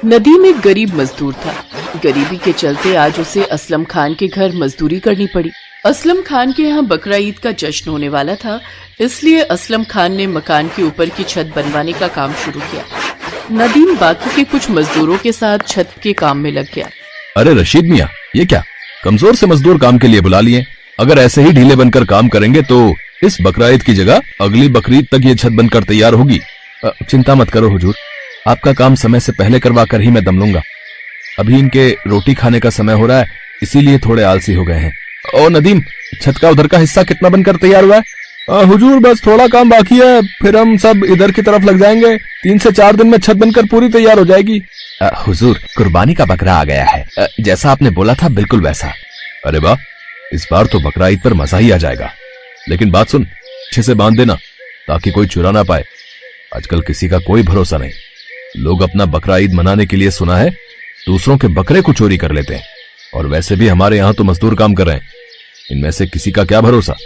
नदीम एक गरीब मजदूर था। गरीबी के चलते आज उसे असलम खान के घर मजदूरी करनी पड़ी। असलम खान के यहाँ बकरा ईद का जश्न होने वाला था, इसलिए असलम खान ने मकान के ऊपर की छत बनवाने का काम शुरू किया। नदीम बाकी के कुछ मजदूरों के साथ छत के काम में लग गया। अरे रशीद मियाँ, ये क्या कमजोर से मजदूर काम के लिए बुला लिए? अगर ऐसे ही ढीले बनकर काम करेंगे तो इस बकरा ईद की जगह अगली बकरीद तक ये छत बनकर तैयार होगी। चिंता मत करो हुजूर, आपका काम समय से पहले करवा कर ही मैं दम लूंगा। अभी इनके रोटी खाने का समय हो रहा है, इसीलिए थोड़े आलसी हो गए हैं। ओ नदीम, छत का उधर का हिस्सा कितना बनकर तैयार हुआ है? हुजूर बस थोड़ा काम बाकी है, फिर हम सब इधर की तरफ लग जाएंगे। 3 से 4 दिन में छत बनकर पूरी तैयार हो जाएगी। हुजूर, कुर्बानी का बकरा आ गया है, जैसा आपने बोला था बिल्कुल वैसा। अरे वाह, इस बार तो बकरा ईद पर मजा ही आ जाएगा। लेकिन बात सुन, अच्छे से बांध देना ताकि कोई चुरा ना पाए। आजकल किसी का कोई भरोसा नहीं। लोग अपना बकरा ईद मनाने के लिए सुना है दूसरों के बकरे को चोरी कर लेते हैं। और वैसे भी हमारे यहाँ तो मजदूर काम कर रहे हैं, इनमें से किसी का क्या भरोसा,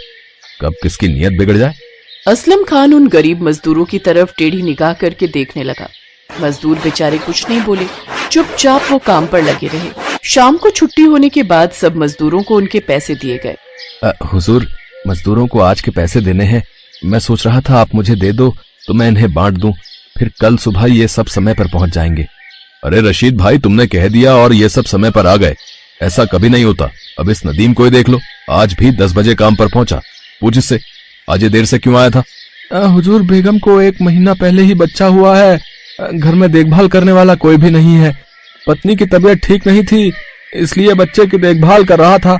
कब किसकी नीयत बिगड़ जाए। असलम खान उन गरीब मजदूरों की तरफ टेढ़ी निगाह करके देखने लगा। मजदूर बेचारे कुछ नहीं बोले, चुपचाप वो काम पर लगे रहे। शाम को छुट्टी होने के बाद सब मजदूरों को उनके पैसे दिए गए। हुजूर, मजदूरों को आज के पैसे देने हैं। मैं सोच रहा था आप मुझे दे दो तो मैं इन्हें बांट दूं, फिर कल सुबह ये सब समय पर पहुंच जाएंगे। अरे रशीद भाई, तुमने कह दिया और ये सब समय पर आ गए, ऐसा कभी नहीं होता। अब इस नदीम को ही देख लो, आज भी 10 बजे काम पर पहुंचा। पूछ इससे आज ये देर से क्यों आया था? हुजूर, बेगम को 1 महीना पहले ही बच्चा हुआ है। घर में देखभाल करने वाला कोई भी नहीं है। पत्नी की तबीयत ठीक नहीं थी, इसलिए बच्चे की देखभाल कर रहा था,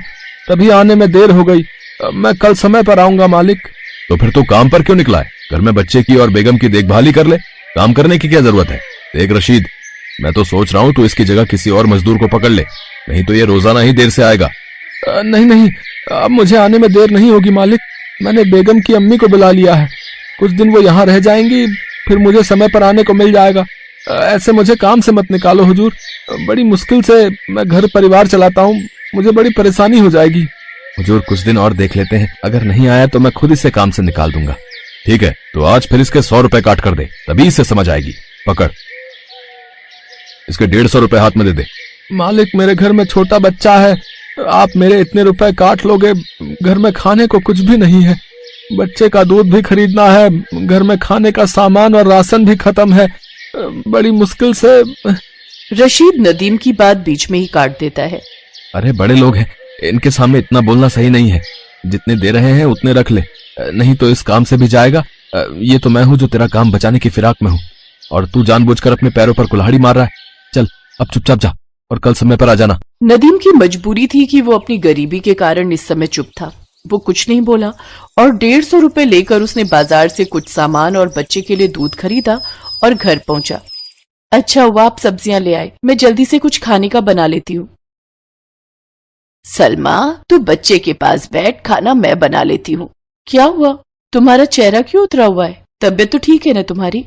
तभी आने में देर हो गई। मैं कल समय पर आऊंगा मालिक। तो फिर तो काम पर क्यों निकला है? घर में बच्चे की और बेगम की देखभाल ही कर ले, काम करने की क्या जरूरत है? देख रशीद, मैं तो सोच रहा हूँ तू इसकी जगह किसी और मजदूर को पकड़ ले, नहीं तो ये रोजाना ही देर से आएगा। नहीं नहीं, अब मुझे आने में देर नहीं होगी मालिक। मैंने बेगम की अम्मी को बुला लिया है, कुछ दिन वो यहाँ रह जाएंगी, फिर मुझे समय पर आने को मिल जाएगा। ऐसे मुझे काम से मत निकालो हुजूर, बड़ी मुश्किल से मैं घर परिवार चलाता हूँ, मुझे बड़ी परेशानी हो जाएगी। हुजूर, कुछ दिन और देख लेते हैं, अगर नहीं आया तो मैं खुद इसे काम से निकाल दूंगा। ठीक है, तो आज फिर इसके 100 रुपए काट कर दे, तभी इसे समझ आएगी। पकड़, इसके 150 रुपए हाथ में दे दे। मालिक, मेरे घर में छोटा बच्चा है, आप मेरे इतने रुपए काट लोगे? घर में खाने को कुछ भी नहीं है, बच्चे का दूध भी खरीदना है, घर में खाने का सामान और राशन भी खत्म है, बड़ी मुश्किल से। रशीद नदीम की बात बीच में ही काट देता है। अरे बड़े लोग हैं, इनके सामने इतना बोलना सही नहीं है। जितने दे रहे हैं उतने रख ले, नहीं तो इस काम से भी जाएगा। ये तो मैं हूं जो तेरा काम बचाने की फिराक में हूं, और तू जानबूझकर अपने पैरों पर कुल्हाड़ी मार रहा है। चल अब चुपचाप जा और कल समय पर आ जाना। नदीम की मजबूरी थी कि वो अपनी गरीबी के कारण इस समय चुप था। वो कुछ नहीं बोला और 150 रुपए लेकर उसने बाजार से कुछ सामान और बच्चे के लिए दूध खरीदा और घर पहुंचा। अच्छा हुआ आप सब्जियां ले आए, मैं जल्दी से कुछ खाने का बना लेती हूँ। सलमा, तू बच्चे के पास बैठ, खाना मैं बना लेती हूँ। क्या हुआ, तुम्हारा चेहरा क्यों उतरा हुआ है? तबीयत तो ठीक है ना तुम्हारी?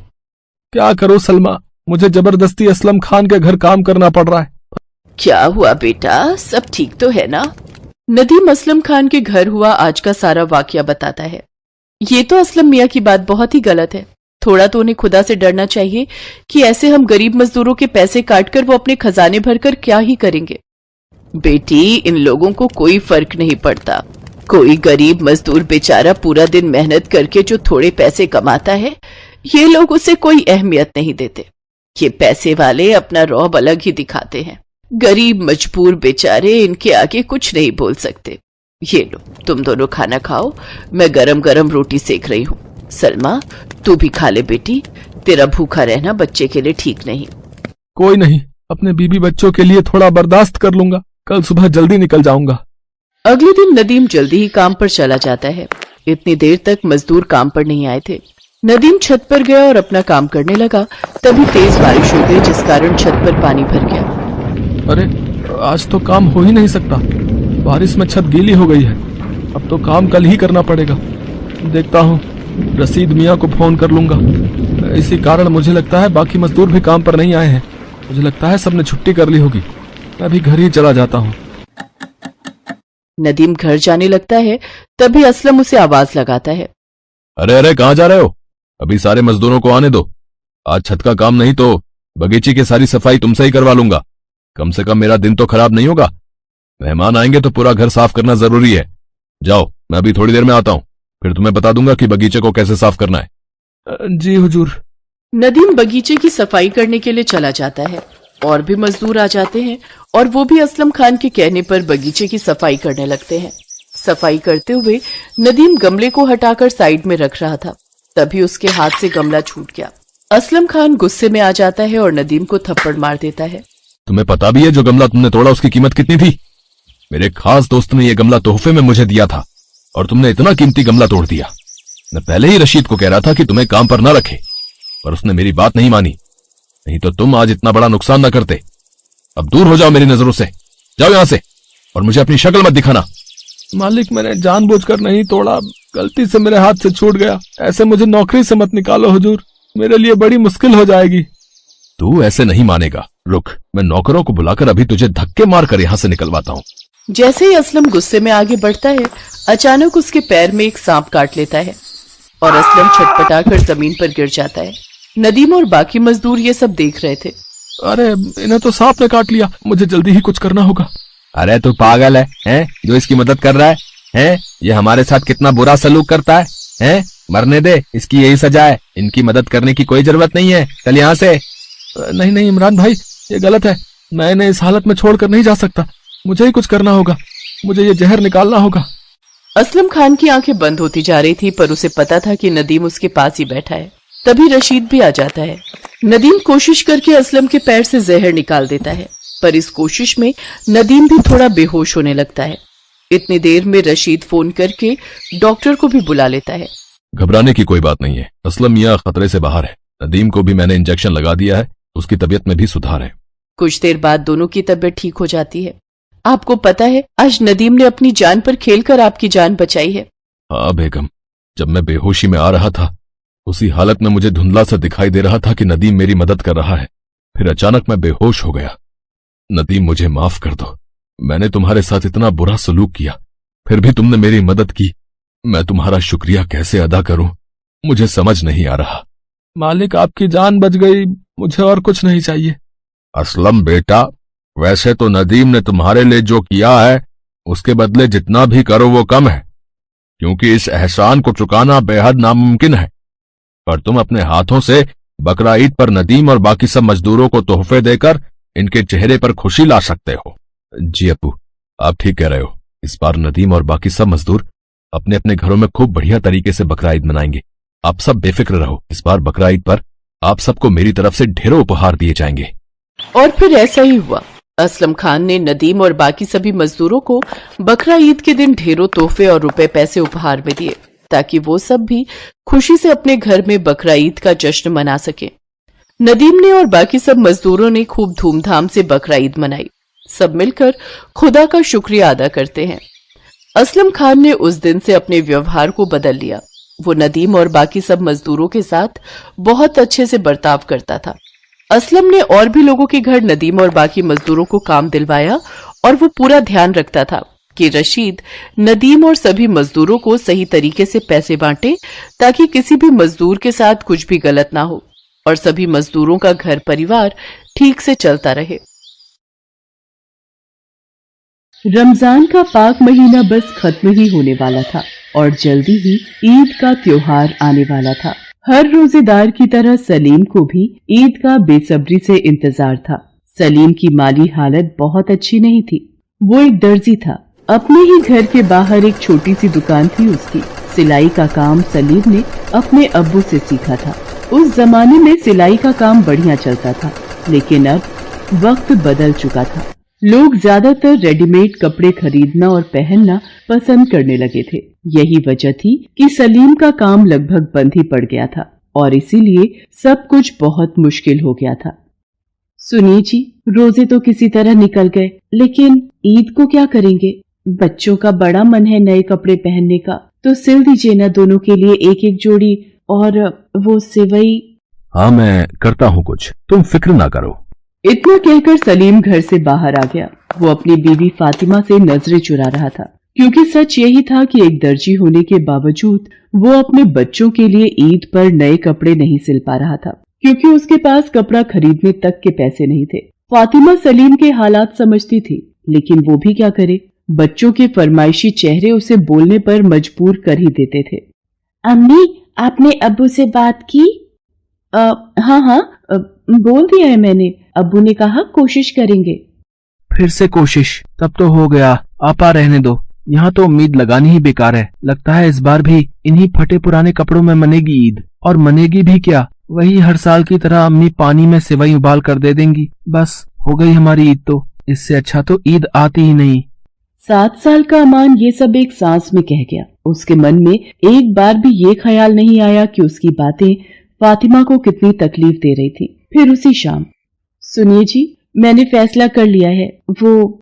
क्या करो सलमा, मुझे जबरदस्ती असलम खान के घर काम करना पड़ रहा है। क्या हुआ बेटा, सब ठीक तो है ना? नदीम असलम खान के घर हुआ आज का सारा वाकया बताता है। ये तो असलम मियाँ की बात बहुत ही गलत है। थोड़ा तो उन्हें खुदा से डरना चाहिए कि ऐसे हम गरीब मजदूरों के पैसे काटकर वो अपने खजाने भरकर क्या ही करेंगे। बेटी, इन लोगों को कोई फर्क नहीं पड़ता। कोई गरीब मजदूर बेचारा पूरा दिन मेहनत करके जो थोड़े पैसे कमाता है, ये लोग उसे कोई अहमियत नहीं देते। ये पैसे वाले अपना रौब अलग ही दिखाते हैं। गरीब मजबूर बेचारे इनके आगे कुछ नहीं बोल सकते। ये लो, तुम दोनों खाना खाओ, मैं गरम गरम रोटी सेक रही हूँ। सलमा, तू भी खा ले बेटी, तेरा भूखा रहना बच्चे के लिए ठीक नहीं। कोई नहीं, अपने बीबी बच्चों के लिए थोड़ा बर्दाश्त कर लूंगा, कल सुबह जल्दी निकल जाऊंगा। अगले दिन नदीम जल्दी ही काम पर चला जाता है। इतनी देर तक मजदूर काम पर नहीं आए थे। नदीम छत पर गया और अपना काम करने लगा, तभी तेज बारिश हो गई जिस कारण छत पर पानी भर गया। अरे, आज तो काम हो ही नहीं सकता, बारिश में छत गीली हो गई है। अब तो काम कल ही करना पड़ेगा। देखता हूँ, रशीद मियाँ को फोन कर लूंगा। इसी कारण मुझे लगता है बाकी मजदूर भी काम पर नहीं आए हैं। मुझे लगता है सबने छुट्टी कर ली होगी। मैं भी घर ही चला जाता हूँ। नदीम घर जाने लगता है, तभी असलम उसे आवाज लगाता है। अरे अरे, कहाँ जा रहे हो? अभी सारे मजदूरों को आने दो, आज छत का काम नहीं तो बगीचे की सारी सफाई तुमसे ही करवा लूंगा। कम से कम मेरा दिन तो खराब नहीं होगा। मेहमान आएंगे तो पूरा घर साफ करना जरूरी है। जाओ, मैं अभी थोड़ी देर में आता हूं, फिर तुम्हें बता दूंगा कि बगीचे को कैसे साफ करना है। जी हुजूर। नदीम बगीचे की सफाई करने के लिए चला जाता है। और भी मजदूर आ जाते हैं और वो भी असलम खान के कहने पर बगीचे की सफाई करने लगते हैं। सफाई करते हुए नदीम गमले को हटाकर साइड में रख रहा था, तभी उसके हाथ से गमला छूट गया। असलम खान गुस्से में आ जाता है और नदीम को थप्पड़ मार देता है। तुम्हें पता भी है जो गमला तुमने तोड़ा उसकी कीमत कितनी थी? मेरे खास दोस्त ने यह गमला तोहफे में मुझे दिया था और तुमने इतना कीमती गमला तोड़ दिया। मैं पहले ही रशीद को कह रहा था कि तुम्हें काम पर ना रखे, पर उसने मेरी बात नहीं मानी, नहीं तो तुम आज इतना बड़ा नुकसान ना करते। अब दूर हो जाओ मेरी नजरों से, जाओ यहां से और मुझे अपनी शक्ल मत दिखाना। मालिक, मैंने जानबूझकर नहीं तोड़ा, गलती से मेरे हाथ से छूट गया। ऐसे मुझे नौकरी से मत निकालो हुजूर, मेरे लिए बड़ी मुश्किल हो जाएगी। तू ऐसे नहीं मानेगा। रुक, मैं नौकरों को बुलाकर अभी तुझे धक्के मारकर यहां से निकलवाता हूं। जैसे ही असलम गुस्से में आगे बढ़ता है, अचानक उसके पैर में एक सांप काट लेता है और असलम छटपटाकर जमीन पर गिर जाता है। नदीम और बाकी मजदूर ये सब देख रहे थे। अरे, इन्हें तो सांप ने काट लिया, मुझे जल्दी ही कुछ करना होगा। अरे तू पागल है जो इसकी मदद कर रहा है? ये हमारे साथ कितना बुरा सलूक करता है? मरने दे, इसकी यही सजा है। इनकी मदद करने की कोई जरूरत नहीं है, चल यहाँ से। नहीं नहीं इमरान भाई, ये गलत है। मैं इन्हें इस हालत में छोड़कर नहीं जा सकता, मुझे ही कुछ करना होगा, मुझे ये जहर निकालना होगा। असलम खान की आंखें बंद होती जा रही थी, पर उसे पता था कि नदीम उसके पास ही बैठा है। तभी रशीद भी आ जाता है। नदीम कोशिश करके असलम के पैर से जहर निकाल देता है, पर इस कोशिश में नदीम भी थोड़ा बेहोश होने लगता है। इतनी देर में रशीद फोन करके डॉक्टर को भी बुला लेता है। घबराने की कोई बात नहीं है, असलम मियां खतरे से बाहर है। नदीम को भी मैंने इंजेक्शन लगा दिया है, उसकी तबीयत में भी सुधार है। कुछ देर बाद दोनों की तबीयत ठीक हो जाती है। आपको पता है, आज नदीम ने अपनी जान पर खेलकर आपकी जान बचाई है। हाँ बेगम, जब मैं बेहोशी में आ रहा था उसी हालत में मुझे धुंधला सा दिखाई दे रहा था कि नदीम मेरी मदद कर रहा है, फिर अचानक मैं बेहोश हो गया। नदीम, मुझे माफ कर दो, मैंने तुम्हारे साथ इतना बुरा सलूक किया, फिर भी तुमने मेरी मदद की। मैं तुम्हारा शुक्रिया कैसे अदा करूं, मुझे समझ नहीं आ रहा। मालिक, आपकी जान बच गई, मुझे और कुछ नहीं चाहिए। असलम बेटा, वैसे तो नदीम ने तुम्हारे लिए जो किया है उसके बदले जितना भी करो वो कम है, क्योंकि इस एहसान को चुकाना बेहद नामुमकिन है। पर तुम अपने हाथों से बकरा ईद पर नदीम और बाकी सब मजदूरों को तोहफे देकर इनके चेहरे पर खुशी ला सकते हो। जी अप्पू, आप ठीक कह रहे हो। इस बार नदीम और बाकी सब मजदूर अपने अपने घरों में खूब बढ़िया तरीके से बकरा ईद मनाएंगे। आप सब बेफिक्र रहो, इस बार बकरा ईद पर आप सबको मेरी तरफ से ढेरों उपहार दिए जाएंगे। और फिर ऐसा ही हुआ। असलम खान ने नदीम और बाकी सभी मजदूरों को बकरा ईद के दिन ढेरों तोहफे और रुपए पैसे उपहार में दिए, ताकि वो सब भी खुशी से अपने घर में बकरा ईद का जश्न मना सके। नदीम ने और बाकी सब मजदूरों ने खूब धूमधाम से बकरा ईद मनाई। सब मिलकर खुदा का शुक्रिया अदा करते हैं। असलम खान ने उस दिन से अपने व्यवहार को बदल लिया। वो नदीम और बाकी सब मजदूरों के साथ बहुत अच्छे से बर्ताव करता था। असलम ने और भी लोगों के घर नदीम और बाकी मजदूरों को काम दिलवाया और वो पूरा ध्यान रखता था कि रशीद नदीम और सभी मजदूरों को सही तरीके से पैसे बांटे, ताकि किसी भी मजदूर के साथ कुछ भी गलत ना हो और सभी मजदूरों का घर परिवार ठीक से चलता रहे। रमजान का पाक महीना बस खत्म ही होने वाला था और जल्दी ही ईद का त्योहार आने वाला था। हर रोजेदार की तरह सलीम को भी ईद का बेसब्री से इंतजार था। सलीम की माली हालत बहुत अच्छी नहीं थी। वो एक दर्जी था। अपने ही घर के बाहर एक छोटी सी दुकान थी उसकी। सिलाई का काम सलीम ने अपने अब्बू से सीखा था। उस जमाने में सिलाई का काम बढ़िया चलता था, लेकिन अब वक्त बदल चुका था। लोग ज्यादातर रेडीमेड कपड़े खरीदना और पहनना पसंद करने लगे थे। यही वजह थी कि सलीम का काम लगभग बंद ही पड़ गया था और इसीलिए सब कुछ बहुत मुश्किल हो गया था। सुनिए जी, रोजे तो किसी तरह निकल गए, लेकिन ईद को क्या करेंगे? बच्चों का बड़ा मन है नए कपड़े पहनने का, तो सिल दीजिए ना दोनों के लिए एक एक जोड़ी, और वो सिवई। हाँ, मैं करता हूँ कुछ, तुम फिक्र ना करो। इतना कहकर सलीम घर से बाहर आ गया। वो अपनी बीवी फातिमा से नजरें चुरा रहा था, क्योंकि सच यही था कि एक दर्जी होने के बावजूद वो अपने बच्चों के लिए ईद पर नए कपड़े नहीं सिल पा रहा था। क्योंकि उसके पास कपड़ा खरीदने तक के पैसे नहीं थे। फातिमा सलीम के हालात समझती थी, लेकिन वो भी क्या करे, बच्चों के फरमाइशी चेहरे उसे बोलने पर मजबूर कर ही देते थे। अम्मी, आपने अब्बू से बात की? हाँ, बोल दिया है मैंने। अब्बू ने कहा कोशिश करेंगे। फिर से कोशिश? तब तो हो गया, आपा रहने दो। यहाँ तो उम्मीद लगानी ही बेकार है। लगता है इस बार भी इन्हीं फटे पुराने कपड़ों में मनेगी ईद। और मनेगी भी क्या, वही हर साल की तरह अम्मी पानी में सेवई उबाल कर दे देंगी। बस हो गई हमारी ईद तो। इससे अच्छा तो ईद आती ही नहीं। 7 साल का अमान ये सब एक सांस में कह गया। उसके मन में एक बार भी ये ख्याल नहीं आया कि उसकी बातें फातिमा को कितनी तकलीफ दे रही थी। फिर उसी शाम, सुनिए जी, मैंने फैसला कर लिया है। वो